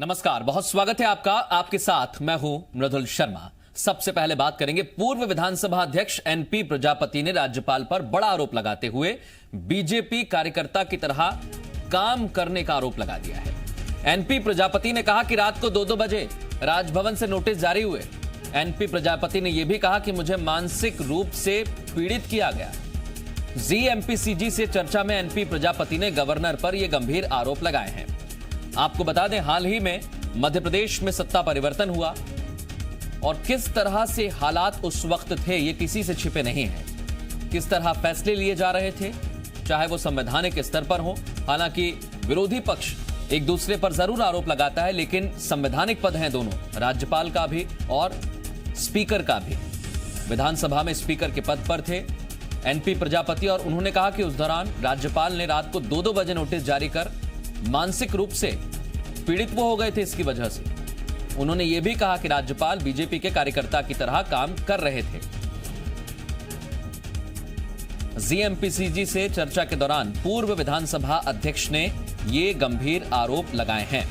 नमस्कार, बहुत स्वागत है आपका। आपके साथ मैं हूं मृदुल शर्मा। सबसे पहले बात करेंगे, पूर्व विधानसभा अध्यक्ष एनपी प्रजापति ने राज्यपाल पर बड़ा आरोप लगाते हुए बीजेपी कार्यकर्ता की तरह काम करने का आरोप लगा दिया है। एनपी प्रजापति ने कहा कि रात को 2-2 बजे राजभवन से नोटिस जारी हुए। एनपी प्रजापति ने यह भी कहा कि मुझे मानसिक रूप से पीड़ित किया गया। जीएमपीसीजी से चर्चा में एनपी प्रजापति ने गवर्नर पर यह गंभीर आरोप लगाए हैं। आपको बता दें, हाल ही में मध्य प्रदेश में सत्ता परिवर्तन हुआ और किस तरह से हालात उस वक्त थे ये किसी से छिपे नहीं हैं। किस तरह फैसले लिए जा रहे थे, चाहे वो संवैधानिक स्तर पर हो। हालांकि विरोधी पक्ष एक दूसरे पर जरूर आरोप लगाता है, लेकिन संवैधानिक पद हैं दोनों, राज्यपाल का भी और स्पीकर का भी। विधानसभा में स्पीकर के पद पर थे एनपी प्रजापति और उन्होंने कहा कि उस दौरान राज्यपाल ने रात को 2-2 बजे नोटिस जारी कर मानसिक रूप से पीड़ित वो हो गए थे। इसकी वजह से उन्होंने ये भी कहा कि राज्यपाल बीजेपी के कार्यकर्ता की तरह काम कर रहे थे। जीएमपीसीजी से चर्चा के दौरान पूर्व विधानसभा अध्यक्ष ने ये गंभीर आरोप लगाए हैं।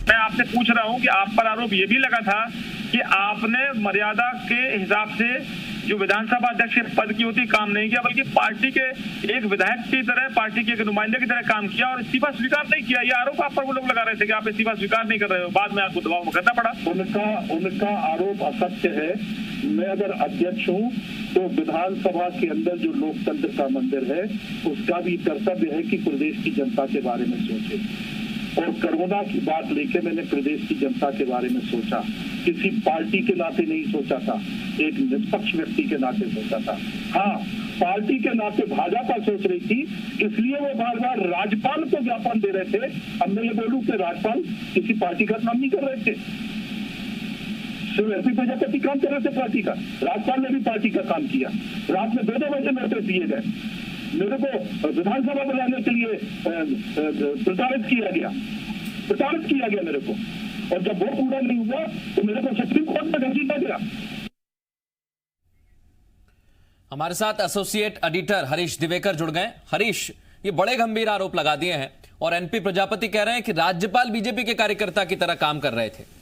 मैं आपसे पूछ रहा हूं कि आप पर आरोप यह भी लगा था कि आपने मर्यादा के हिसाब से जो विधानसभा अध्यक्ष के पद की होती काम नहीं किया, बल्कि पार्टी के एक विधायक की तरह, पार्टी के एक नुमाइंदे की तरह काम किया और इस्तीफा स्वीकार नहीं किया। ये आरोप आप पर वो लोग लगा रहे थे कि आप इस्तीफा स्वीकार नहीं कर रहे हो, बाद में आपको दबाव करना पड़ा। उनका आरोप असत्य है। मैं अगर अध्यक्ष हूँ तो विधानसभा के अंदर जो लोकतंत्र का मंदिर है उसका भी कर्तव्य है कि प्रदेश की जनता के बारे में सोचे। और कोरोना की बात लेके मैंने प्रदेश की जनता के बारे में सोचा, किसी पार्टी के नाते नहीं सोचा था, एक निष्पक्ष व्यक्ति के नाते सोचा था। हाँ, पार्टी के नाते भाजपा सोच रही थी, इसलिए वो बार बार राज्यपाल को ज्ञापन दे रहे थे। अब मैं ये बोलूं कि राज्यपाल किसी पार्टी का काम नहीं कर रहे थे, सिर्फ एनपी प्रजापति काम कर रहे थे पार्टी का। राज्यपाल ने भी पार्टी का काम किया। रात में 2-2 बजे नोटिस दिए गए, मेरे को विधानसभा बुलाने के लिए प्रताड़ित किया गया मेरे को। और जब वो पूरा नहीं हुआ तो मेरे को सुप्रीम कोर्ट में घसीटा गया। हमारे साथ एसोसिएट एडिटर हरीश दिवेकर जुड़ गए। हरीश, ये बड़े गंभीर आरोप लगा दिए हैं और एनपी प्रजापति कह रहे हैं कि राज्यपाल बीजेपी के कार्यकर्ता की तरह काम कर रहे थे।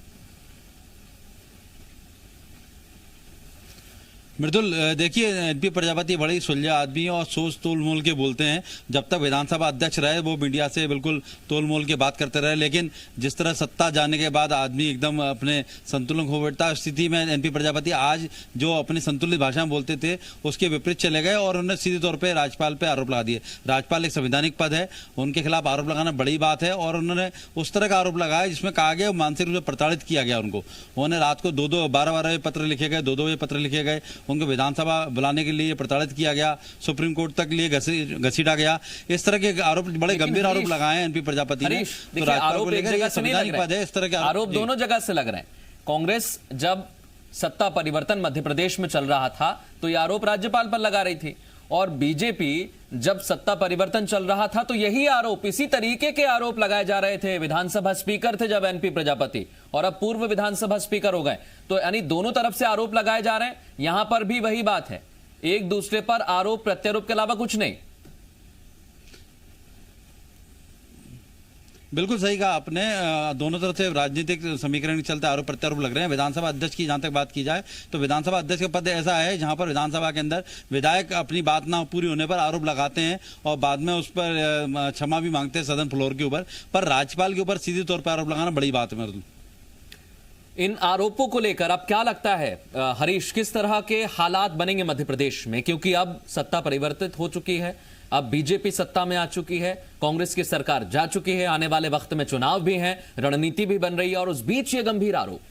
मृदुल, देखिए, एनपी प्रजापति बड़े सुलझे आदमी और सोच तोल मोल के बोलते हैं। जब तक विधानसभा अध्यक्ष रहे वो मीडिया से बिल्कुल तोल मोल के बात करते रहे, लेकिन जिस तरह सत्ता जाने के बाद आदमी एकदम अपने संतुलन खो बैठता, स्थिति में एनपी प्रजापति आज जो अपनी संतुलित भाषा में बोलते थे उसके विपरीत चले गए और उन्होंने सीधे तौर पर राज्यपाल पर आरोप लगा दिए। राज्यपाल एक संवैधानिक पद है, उनके खिलाफ आरोप लगाना बड़ी बात है और उन्होंने उस तरह का आरोप लगाया जिसमें कहा गया मानसिक रूप से प्रताड़ित किया गया उनको। उन्होंने रात को 12-12 बजे पत्र लिखे गए, 2-2 बजे पत्र लिखे गए, उनको विधानसभा बुलाने के लिए प्रताड़ित किया गया, सुप्रीम कोर्ट तक लिए घसीटा गया। इस तरह के आरोप, बड़े गंभीर आरोप लगाए हैं एनपी प्रजापति ने। तो आरोप एक जगह से नहीं लग रहा है, इस तरह के आरोप दोनों जगह से लग रहे हैं। कांग्रेस जब सत्ता परिवर्तन मध्य प्रदेश में चल रहा था तो यह आरोप राज्यपाल पर लगा रही थी, और बीजेपी जब सत्ता परिवर्तन चल रहा था तो यही आरोप, इसी तरीके के आरोप लगाए जा रहे थे। विधानसभा स्पीकर थे जब एनपी प्रजापति, और अब पूर्व विधानसभा स्पीकर हो गए। तो यानी दोनों तरफ से आरोप लगाए जा रहे हैं। यहां पर भी वही बात है, एक दूसरे पर आरोप प्रत्यारोप के अलावा कुछ नहीं। बिल्कुल सही कहा आपने। दोनों तरफ से राजनीतिक समीकरण चलते आरोप प्रत्यारोप लग रहे हैं। विधानसभा अध्यक्ष की जहां तक बात की जाए तो विधानसभा अध्यक्ष का पद ऐसा है जहां पर विधानसभा के अंदर विधायक अपनी बात ना पूरी होने पर आरोप लगाते हैं और बाद में उस पर क्षमा भी मांगते हैं सदन फ्लोर के ऊपर। पर राज्यपाल के ऊपर सीधे तौर पर आरोप लगाना बड़ी बात है। इन आरोपों को लेकर अब क्या लगता है हरीश, किस तरह के हालात बनेंगे मध्य प्रदेश में? क्योंकि अब सत्ता परिवर्तित हो चुकी है, अब बीजेपी सत्ता में आ चुकी है, कांग्रेस की सरकार जा चुकी है, आने वाले वक्त में चुनाव भी हैं, रणनीति भी बन रही है, और उस बीच ये गंभीर आरोप।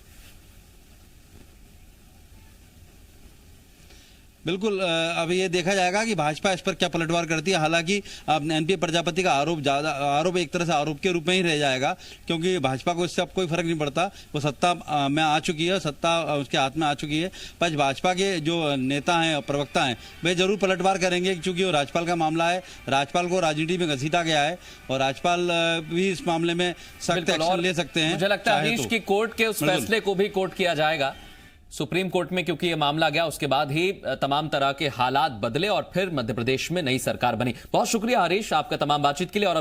बिल्कुल, अभी ये देखा जाएगा कि भाजपा इस पर क्या पलटवार करती है। हालांकि एनपी प्रजापति का आरोप एक तरह से आरोप के रूप में ही रह जाएगा, क्योंकि भाजपा को इससे अब कोई फर्क नहीं पड़ता। वो सत्ता में आ चुकी है, सत्ता उसके हाथ में आ चुकी है। पर भाजपा के जो नेता हैं और प्रवक्ता हैं वे जरूर पलटवार करेंगे, क्योंकि वो राज्यपाल का मामला है। राज्यपाल को राजनीति में घसीटा गया है और राज्यपाल भी इस मामले में सख्त एक्शन ले सकते हैं। मुझे लगता है हरीश की कोर्ट के उस फैसले को भी कोर्ट किया जाएगा। सुप्रीम कोर्ट में क्योंकि ये मामला गया, उसके बाद ही तमाम तरह के हालात बदले और फिर मध्य प्रदेश में नई सरकार बनी। बहुत शुक्रिया हरीश आपका तमाम बातचीत के लिए। और